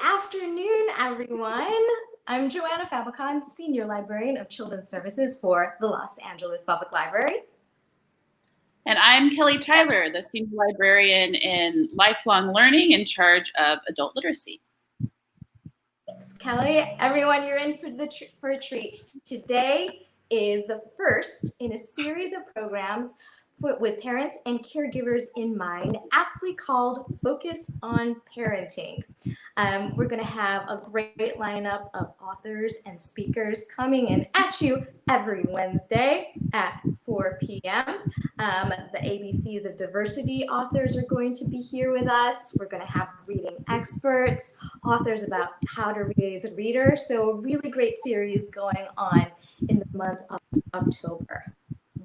afternoon, everyone. I'm Joanna Fabicon, Senior Librarian of Children's Services for the Los Angeles Public Library. And I'm Kelly Tyler, the Senior Librarian in Lifelong Learning in charge of adult literacy. Thanks, Kelly. Everyone, you're in for a treat. Today is the first in a series of programs with parents and caregivers in mind, aptly called Focus on Parenting. We're going to have a great lineup of authors and speakers coming in at you every Wednesday at 4 p.m. The ABCs of Diversity authors are going to be here with us. We're going to have reading experts, authors about how to raise a reader. So a really great series going on in the month of October.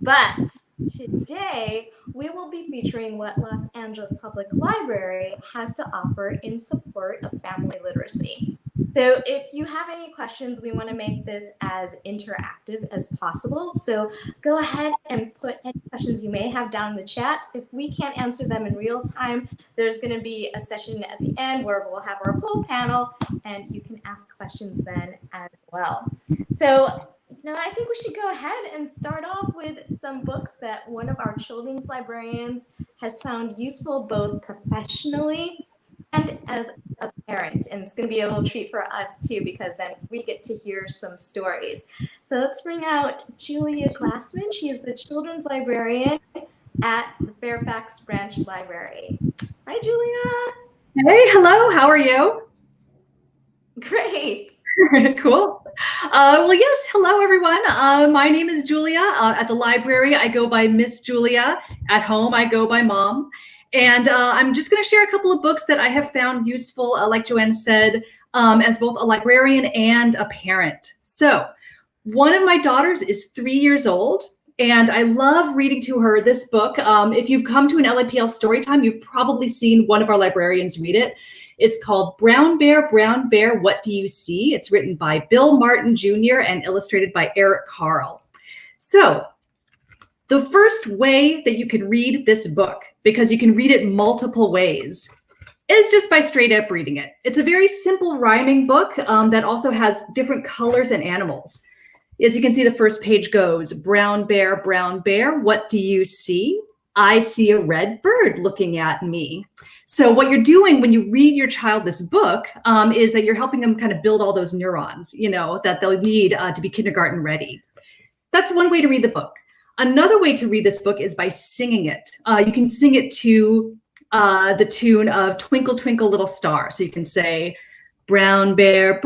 But today, we will be featuring what Los Angeles Public Library has to offer in support of family literacy. So if you have any questions, we want to make this as interactive as possible. So go ahead and put any questions you may have down in the chat. If we can't answer them in real time, there's going to be a session at the end where we'll have our whole panel and you can ask questions then as well. So I think we should go ahead and start off with some books that one of our children's librarians has found useful both professionally and as a parent. And it's going to be a little treat for us too, because then we get to hear some stories. So let's bring out Julia Glassman. She is the children's librarian at the Fairfax Branch Library. Hi, Julia. Hey, hello. How are you? Great. Cool. Well, yes. Hello, everyone. My name is Julia. At the library, I go by Miss Julia. At home, I go by Mom. And I'm just going to share a couple of books that I have found useful, like Joanna said, as both a librarian and a parent. So one of my daughters is 3 years old, and I love reading to her this book. If you've come to an LAPL Storytime, you've probably seen one of our librarians read it. It's called Brown Bear, What Do You See? It's written by Bill Martin Jr. and illustrated by Eric Carle. So the first way that you can read this book, because you can read it multiple ways, is just by straight up reading it. It's a very simple rhyming book that also has different colors and animals. As you can see, the first page goes, brown bear, what do you see? I see a red bird looking at me. So what you're doing when you read your child this book is that you're helping them kind of build all those neurons, that they'll need to be kindergarten ready. That's one way to read the book. Another way to read this book is by singing it. You can sing it to the tune of Twinkle, Twinkle, Little Star. So you can say, brown bear,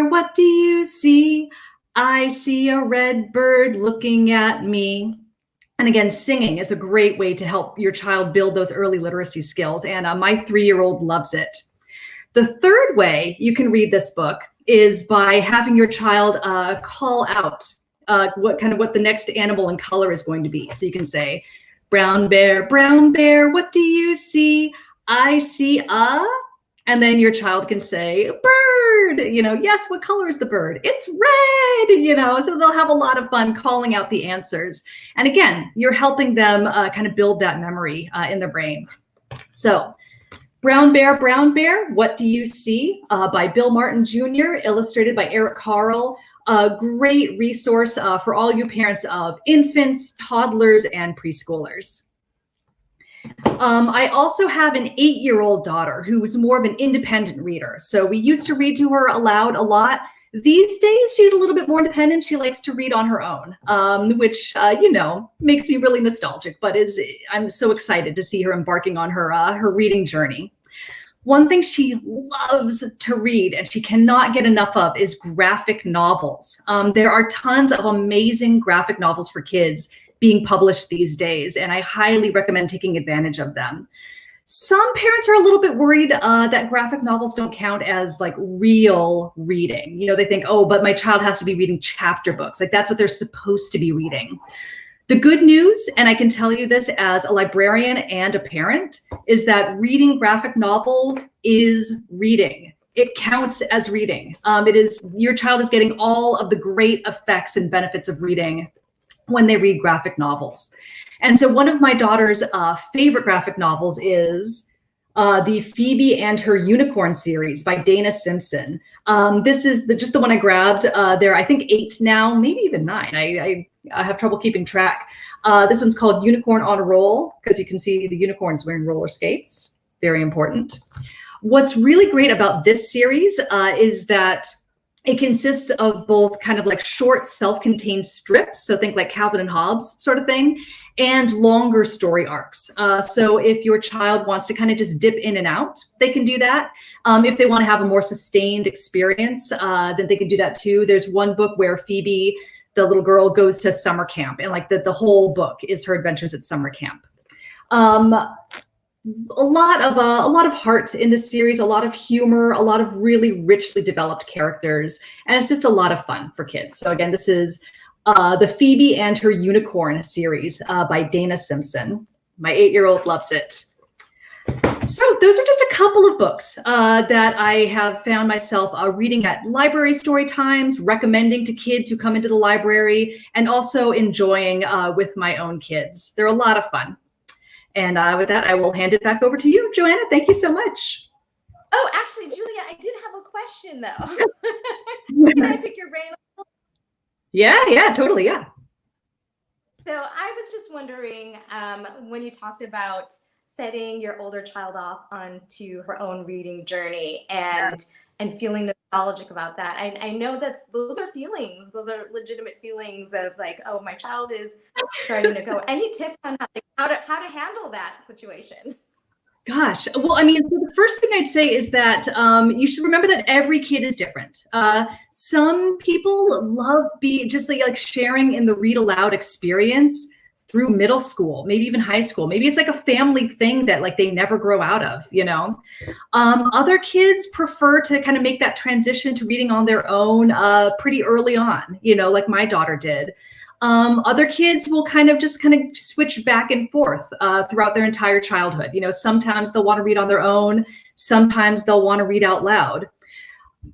what do you see? I see a red bird looking at me. And again, singing is a great way to help your child build those early literacy skills. And my 3-year-old loves it. The third way you can read this book is by having your child call out what the next animal and color is going to be. So you can say, brown bear, what do you see? I see a, and then your child can say, bird, yes, what color is the bird? It's red, so they'll have a lot of fun calling out the answers. And again, you're helping them kind of build that memory in their brain. So Brown Bear, What Do You See? By Bill Martin Jr., illustrated by Eric Carle. A great resource for all you parents of infants, toddlers, and preschoolers. I also have an 8-year-old daughter who is more of an independent reader. So we used to read to her aloud a lot. These days, she's a little bit more independent. She likes to read on her own, which, makes me really nostalgic, but I'm so excited to see her embarking on her reading journey. One thing she loves to read and she cannot get enough of is graphic novels. There are tons of amazing graphic novels for kids being published these days, and I highly recommend taking advantage of them. Some parents are a little bit worried that graphic novels don't count as like real reading. They think, oh, but my child has to be reading chapter books. Like that's what they're supposed to be reading. The good news, and I can tell you this as a librarian and a parent, is that reading graphic novels is reading. It counts as reading. Your child is getting all of the great effects and benefits of reading when they read graphic novels. And so one of my daughter's favorite graphic novels is the Phoebe and Her Unicorn series by Dana Simpson. This is just the one I grabbed. There are, I think, 8 now, maybe even 9. I have trouble keeping track. This one's called Unicorn on a Roll, because you can see the unicorns wearing roller skates. Very important. What's really great about this series is that it consists of both kind of like short self-contained strips, so think like Calvin and Hobbes sort of thing, and longer story arcs. So if your child wants to kind of just dip in and out, they can do that. If they want to have a more sustained experience, then they can do that too. There's one book where Phoebe, the little girl, goes to summer camp, and like the whole book is her adventures at summer camp. A lot of heart in this series, a lot of humor, a lot of really richly developed characters, and it's just a lot of fun for kids. So again, this is the Phoebe and Her Unicorn series by Dana Simpson. My 8-year-old loves it. So those are just a couple of books that I have found myself reading at library story times, recommending to kids who come into the library, and also enjoying with my own kids. They're a lot of fun. And with that, I will hand it back over to you, Joanna. Thank you so much. Oh, actually, Julia, I did have a question though. Can I pick your brain? Yeah, totally, yeah. So I was just wondering, when you talked about setting your older child off onto her own reading journey and feeling nostalgic about that. I know those are feelings. Those are legitimate feelings of like, oh, my child is starting to go. Any tips on how to handle that situation? Gosh, well, I mean, so the first thing I'd say is that you should remember that every kid is different. Some people love just like sharing in the read aloud experience through middle school, maybe even high school. Maybe it's like a family thing that like they never grow out of, you know. Other kids prefer to kind of make that transition to reading on their own pretty early on, you know, like my daughter did. Other kids will kind of switch back and forth throughout their entire childhood. You know, sometimes they'll want to read on their own. Sometimes they'll want to read out loud.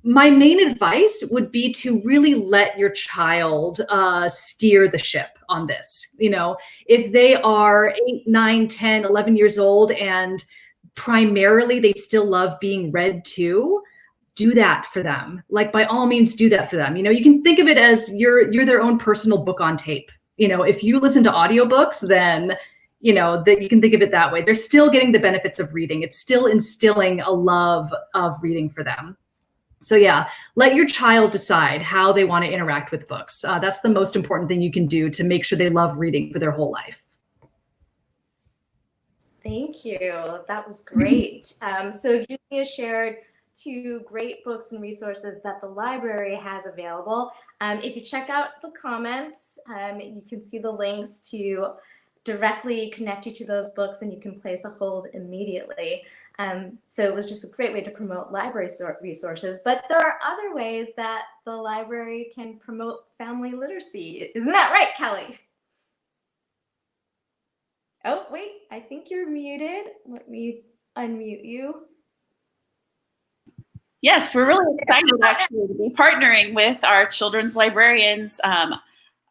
My main advice would be to really let your child steer the ship on this. You know, if they are 8, 9, 10, 11 years old and primarily they still love being read to, do that for them. Like, by all means, do that for them. You know, you can think of it as you're their own personal book on tape. You know, if you listen to audiobooks, then, you know, that you can think of it that way. They're still getting the benefits of reading. It's still instilling a love of reading for them. So yeah, let your child decide how they want to interact with books. That's the most important thing you can do to make sure they love reading for their whole life. Thank you. That was great. So Julia shared 2 great books and resources that the library has available. If you check out the comments, you can see the links to directly connect you to those books, and you can place a hold immediately. So it was just a great way to promote library resources, but there are other ways that the library can promote family literacy. Isn't that right, Kelly? Oh, wait, I think you're muted. Let me unmute you. Yes, we're really excited actually to be partnering with our children's librarians.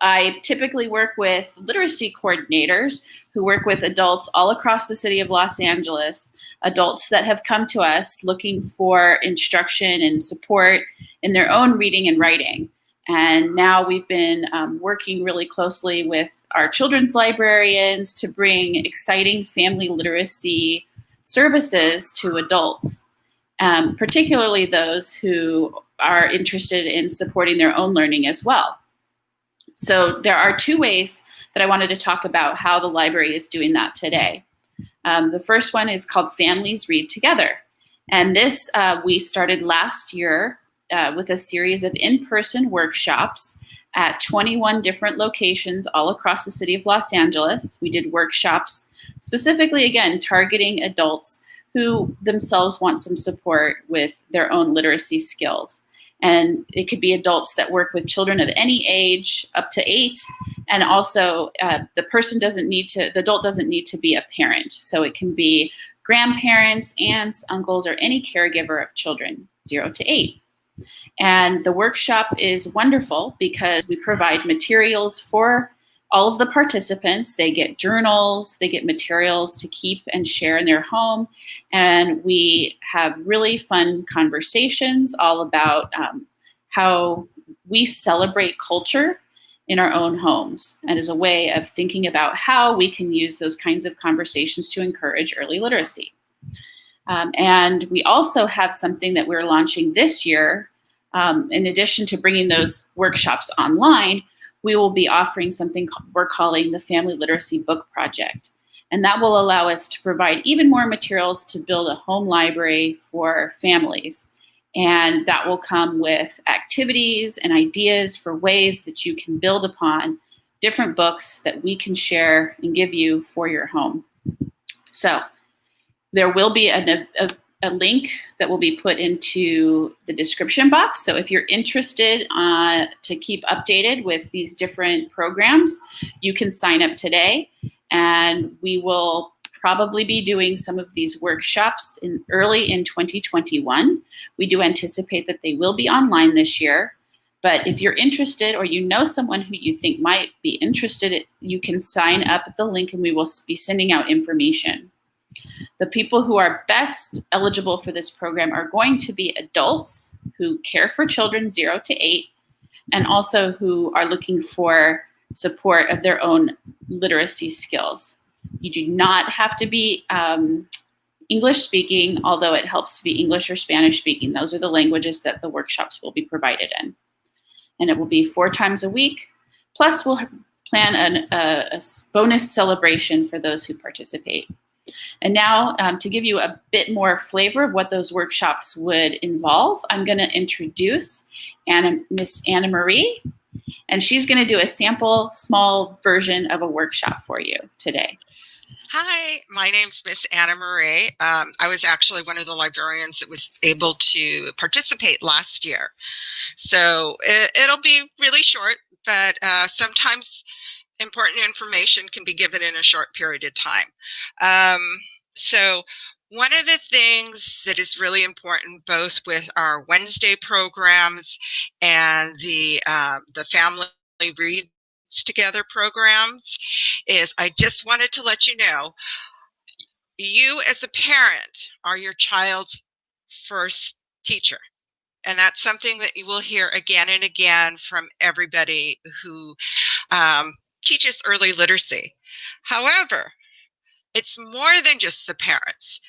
I typically work with literacy coordinators who work with adults all across the city of Los Angeles, adults that have come to us looking for instruction and support in their own reading and writing. And now we've been working really closely with our children's librarians to bring exciting family literacy services to adults, particularly those who are interested in supporting their own learning as well. So there are 2 ways that I wanted to talk about how the library is doing that today. The first one is called Families Read Together. And this we started last year with a series of in-person workshops at 21 different locations all across the city of Los Angeles. We did workshops specifically, again, targeting adults who themselves want some support with their own literacy skills. And it could be adults that work with children of any age up to 8. And also the adult doesn't need to be a parent. So it can be grandparents, aunts, uncles, or any caregiver of children 0 to 8. And the workshop is wonderful because we provide materials for all of the participants, they get journals, they get materials to keep and share in their home. And we have really fun conversations all about how we celebrate culture in our own homes, and as a way of thinking about how we can use those kinds of conversations to encourage early literacy. And we also have something that we're launching this year. In addition to bringing those workshops online, we will be offering something we're calling the Family Literacy Book Project. And that will allow us to provide even more materials to build a home library for families. And that will come with activities and ideas for ways that you can build upon different books that we can share and give you for your home. So there will be a link that will be put into the description box. So if you're interested to keep updated with these different programs, you can sign up today. And we will probably be doing some of these workshops early in 2021. We do anticipate that they will be online this year. But if you're interested, or you know someone who you think might be interested, you can sign up at the link and we will be sending out information. The people who are best eligible for this program are going to be adults who care for children 0 to 8, and also who are looking for support of their own literacy skills. You do not have to be English speaking, although it helps to be English or Spanish speaking. Those are the languages that the workshops will be provided in. And it will be 4 times a week. Plus, we'll plan a bonus celebration for those who participate. And now, to give you a bit more flavor of what those workshops would involve, I'm going to introduce Miss Anna Marie, and she's going to do a sample small version of a workshop for you today. Hi, my name's Miss Anna Marie. I was actually one of the librarians that was able to participate last year. So it'll be really short, but sometimes important information can be given in a short period of time. So one of the things that is really important, both with our Wednesday programs and the Family Reads Together programs, is I just wanted to let you know, you as a parent are your child's first teacher. And that's something that you will hear again and again from everybody who teaches early literacy. However, it's more than just the parents.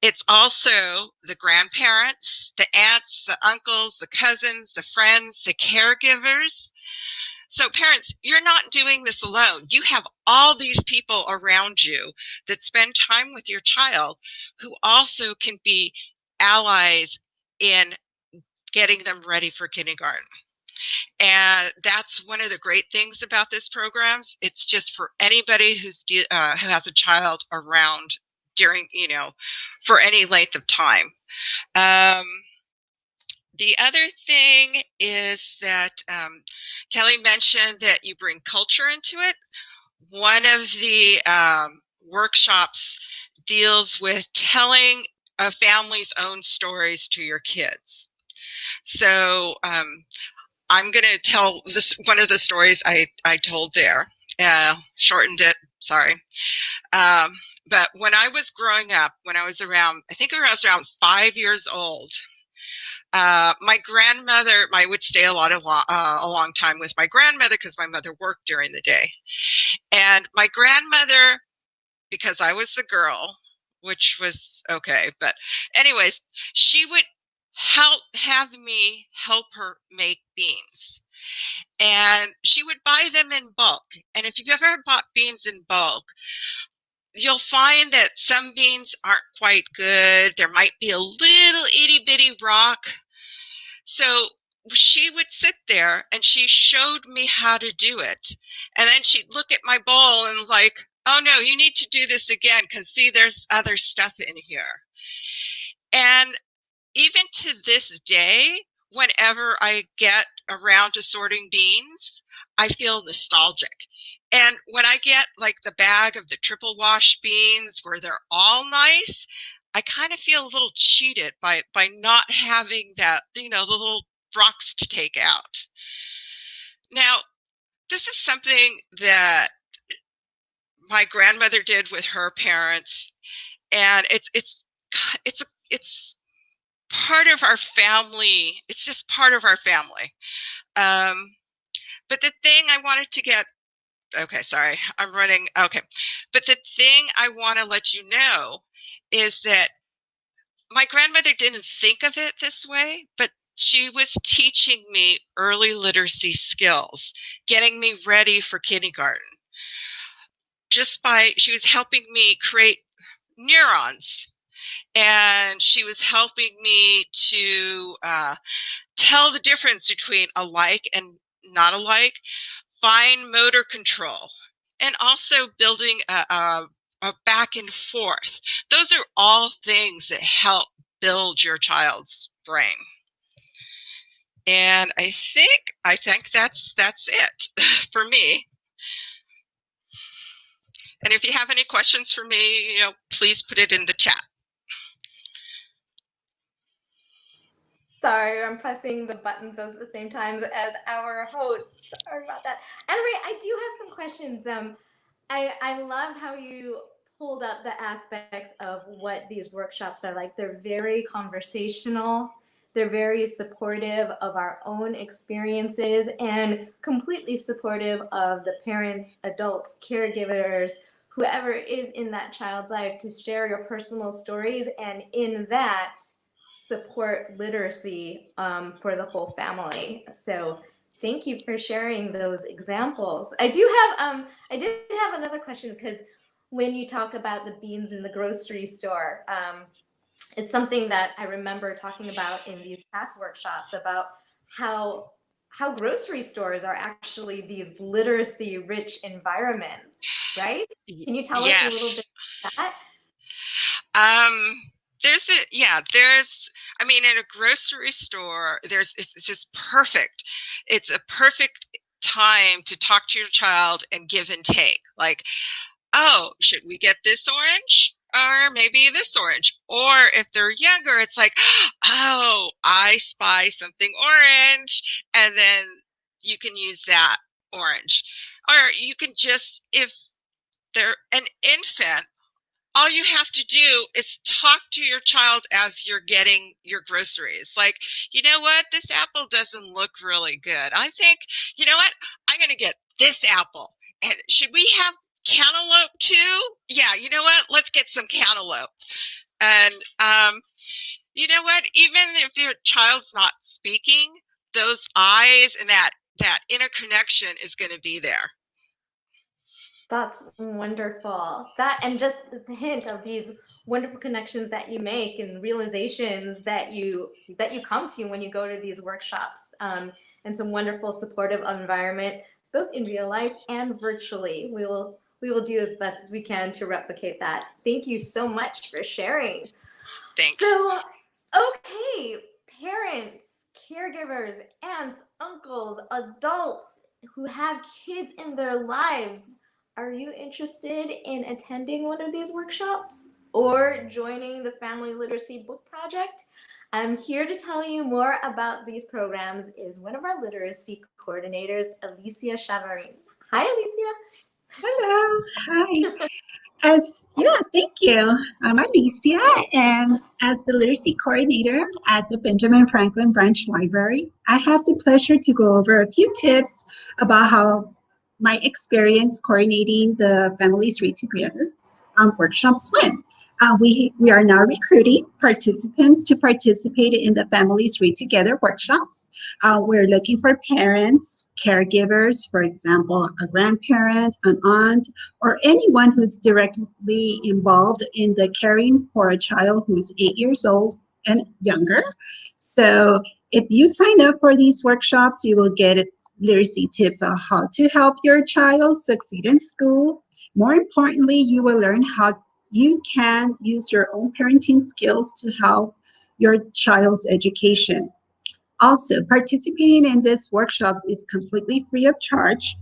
It's also the grandparents, the aunts, the uncles, the cousins, the friends, the caregivers. So parents, you're not doing this alone. You have all these people around you that spend time with your child who also can be allies in getting them ready for kindergarten. And that's one of the great things about this programs. It's just for anybody who has a child around during, for any length of time. The other thing is that Kelly mentioned that you bring culture into it. One of the workshops deals with telling a family's own stories to your kids. So I'm going to tell one of the stories I told there. Shortened it, sorry. But when I was growing up, when I was around, I think I was around 5 years old, my grandmother, I would stay a long time with my grandmother because my mother worked during the day. And my grandmother, because I was the girl, which was okay, but anyways, she would have me help her make beans. And she would buy them in bulk. And if you've ever bought beans in bulk, you'll find that some beans aren't quite good. There might be a little itty bitty rock. So she would sit there and she showed me how to do it. And then she'd look at my bowl and like, oh no, you need to do this again because see, there's other stuff in here. And even to this day, whenever I get around to sorting beans, I feel nostalgic. And when I get like the bag of the triple wash beans where they're all nice, I kind of feel a little cheated by not having that, the little rocks to take out. Now, this is something that my grandmother did with her parents, and it's part of our family. It's just part of our family. But the thing I wanted to get, okay, sorry, I'm running. Okay. But the thing I want to let you know is that my grandmother didn't think of it this way, but she was teaching me early literacy skills, getting me ready for kindergarten. She was helping me create neurons, and she was helping me to tell the difference between alike and not alike, fine motor control, and also building a back and forth. Those are all things that help build your child's brain. And I think that's it for me. And if you have any questions for me, please put it in the chat. Sorry, I'm pressing the buttons at the same time as our host. Sorry about that. Anyway, I do have some questions. I love how you pulled up the aspects of what these workshops are like. They're very conversational. They're very supportive of our own experiences and completely supportive of the parents, adults, caregivers, whoever is in that child's life, to share your personal stories, and in that support literacy for the whole family. So thank you for sharing those examples. I did have another question, because when you talk about the beans in the grocery store, it's something that I remember talking about in these past workshops about how grocery stores are actually these literacy rich environments, right? Can you tell us a little bit about that? I mean, in a grocery store, it's just perfect. It's a perfect time to talk to your child and give and take. Like, oh, should we get this orange? Or maybe this orange. Or if they're younger, it's like, oh, I spy something orange. And then you can use that orange. Or you can just, if they're an infant, all you have to do is talk to your child as you're getting your groceries. Like, you know what? This apple doesn't look really good. I think, you know what? I'm going to get this apple. And should we have cantaloupe too? Yeah, you know what? Let's get some cantaloupe. And you know what? Even if your child's not speaking, those eyes and that interconnection is going to be there. That's wonderful. That, and just the hint of these wonderful connections that you make and realizations that you come to when you go to these workshops, and some wonderful supportive environment, both in real life and virtually. We will do as best as we can to replicate that. Thank you so much for sharing. Thanks. So, okay, parents, caregivers, aunts, uncles, adults who have kids in their lives, are you interested in attending one of these workshops or joining the Family Literacy Book Project? I'm here to tell you more about these programs is one of our literacy coordinators, Alicia Chavarin. Hi, Alicia. Hello. Hi. Thank you. I'm Alicia, and as the literacy coordinator at the Benjamin Franklin Branch Library, I have the pleasure to go over a few tips about how my experience coordinating the Families Read Together workshops went. We are now recruiting participants to participate in the Families Read Together workshops. We're looking for parents, caregivers, for example, a grandparent, an aunt, or anyone who's directly involved in the caring for a child who's 8 years old and younger. So if you sign up for these workshops, you will get literacy tips on how to help your child succeed in school. More importantly, you will learn how you can use your own parenting skills to help your child's education. Also, participating in these workshops is completely free of charge.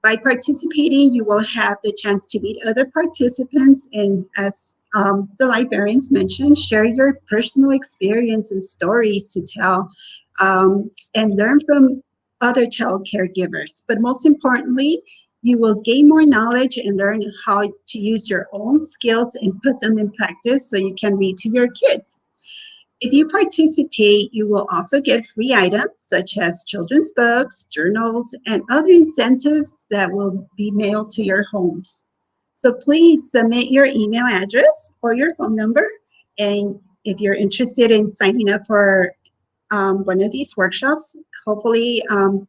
By participating, you will have the chance to meet other participants and, as the librarians mentioned, share your personal experience and stories to tell, and learn from other child caregivers. But most importantly, you will gain more knowledge and learn how to use your own skills and put them in practice so you can read to your kids. If you participate, you will also get free items such as children's books, journals, and other incentives that will be mailed to your homes. So please submit your email address or your phone number. And if you're interested in signing up for one of these workshops, hopefully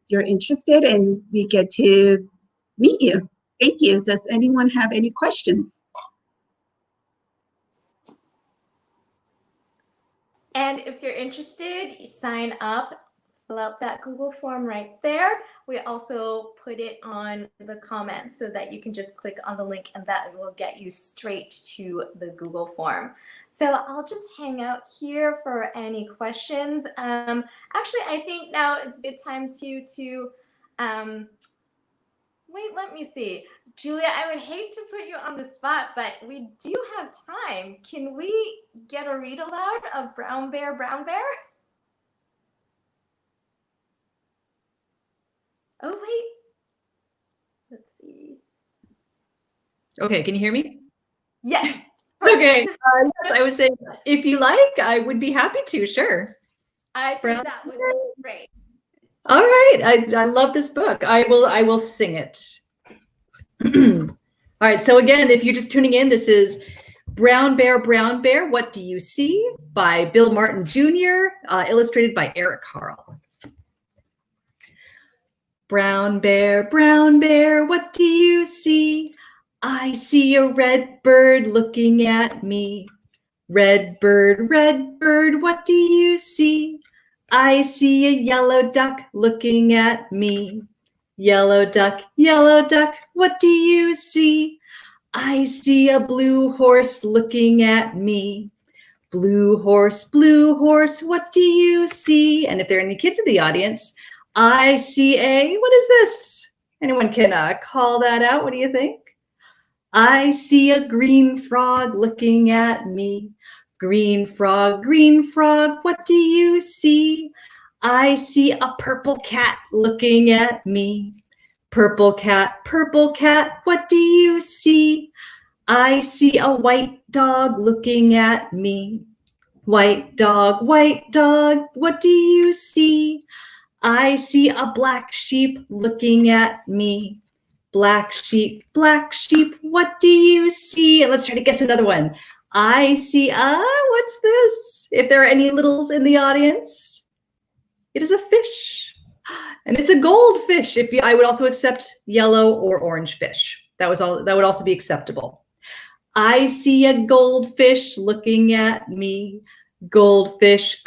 you're interested and we get to meet you. Thank you. Does anyone have any questions? And if you're interested, you sign up, fill out that Google form right there. We also put it on the comments so that you can just click on the link and that will get you straight to the Google form. So I'll just hang out here for any questions. Actually, I think now it's a good time to wait, let me see. Julia, I would hate to put you on the spot, but we do have time. Can we get a read aloud of Brown Bear, Brown Bear? Oh, wait. Let's see. Okay, can you hear me? Yes. Okay, I was saying, if you like, I would be happy to, sure. I think that would be great. All right, I love this book. I will sing it. All right, so again, if you're just tuning in, this is Brown Bear, What Do You See? By Bill Martin Jr., illustrated by Eric Carl. Brown Bear, what do you see? I see a red bird looking at me. Red bird, what do you see? I see a yellow duck looking at me. Yellow duck, what do you see? I see a blue horse looking at me. Blue horse, what do you see? And if there are any kids in the audience, I see what is this? Anyone can call that out? What do you think? I see a green frog looking at me. Green frog, what do you see? I see a purple cat looking at me. Purple cat, what do you see? I see a white dog looking at me. White dog, what do you see? I see a black sheep looking at me. Black sheep, what do you see? And let's try to guess another one. I see what's this? If there are any littles in the audience, it is a fish. And it's a goldfish. I would also accept yellow or orange fish. That would also be acceptable. I see a goldfish looking at me. Goldfish,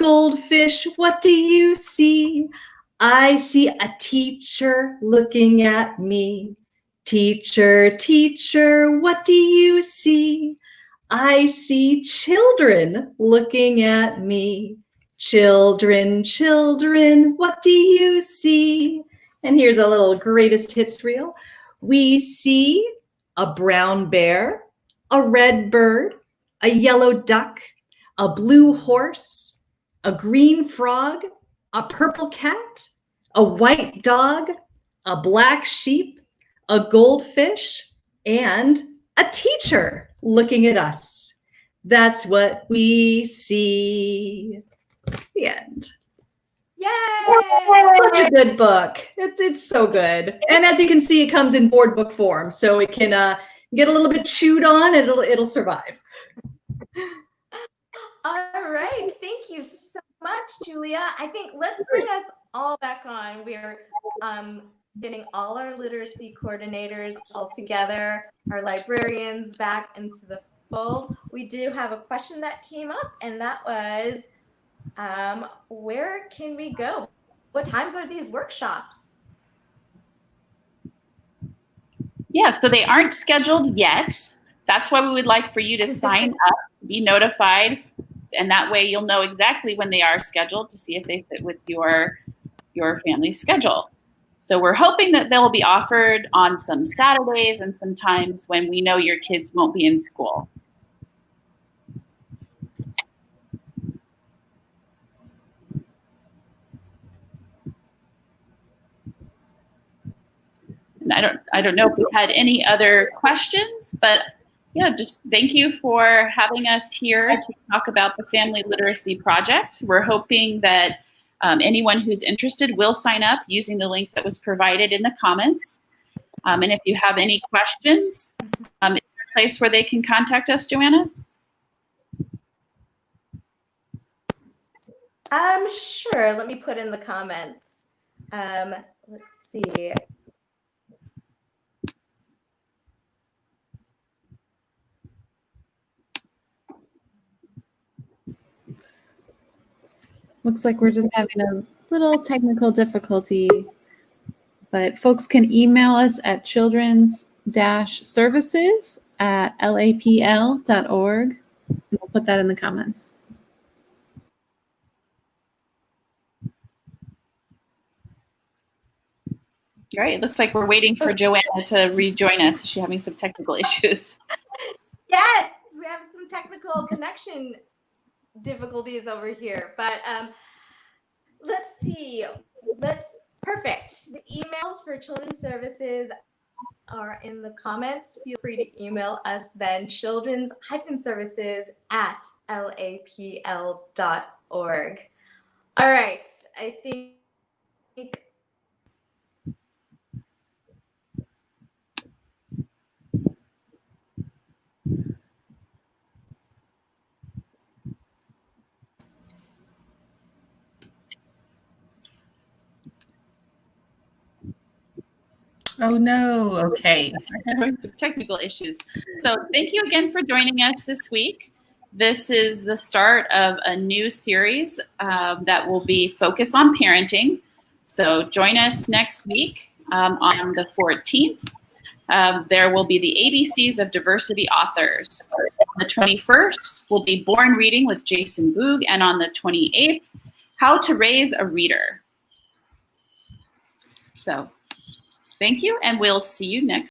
what do you see? I see a teacher looking at me. Teacher, what do you see? I see children looking at me. Children, what do you see? And here's a little greatest hits reel. We see a brown bear, a red bird, a yellow duck, a blue horse, a green frog, a purple cat, a white dog, a black sheep, a goldfish, and a teacher looking at us. That's what we see. The end. Yay! Such a good book. It's so good. And as you can see, it comes in board book form, so it can get a little bit chewed on and it'll survive. All right. Thank you so much, Julia. I think let's bring us all back on. We're getting all our literacy coordinators all together, our librarians back into the fold. We do have a question that came up, and that was, where can we go? What times are these workshops? Yeah, so they aren't scheduled yet. That's why we would like for you to sign up, be notified, and that way you'll know exactly when they are scheduled to see if they fit with your family's schedule. So we're hoping that they'll be offered on some Saturdays and some times when we know your kids won't be in school. I don't know if we had any other questions, but yeah, just thank you for having us here to talk about the Family Literacy Project. We're hoping that anyone who's interested will sign up using the link that was provided in the comments. And if you have any questions, is there a place where they can contact us, Joanna? Sure. Let me put in the comments. Let's see. Looks like we're just having a little technical difficulty, but folks can email us at children's-services@lapl.org. We'll put that in the comments. All right, it looks like we're waiting for Joanna to rejoin us. Is she having some technical issues? Yes, we have some technical connection difficulties over here, but let's see. Perfect. The emails for Children's Services are in the comments. Feel free to email us then, children's-services@lapl.org. All right, I think Oh no, okay. Some technical issues. So thank you again for joining us this week. This is the start of a new series that will be focused on parenting. So join us next week on the 14th. There will be the ABCs of Diversity Authors. On the 21st will be Born Reading with Jason Boog, and on the 28th, How to Raise a Reader. So thank you, and we'll see you next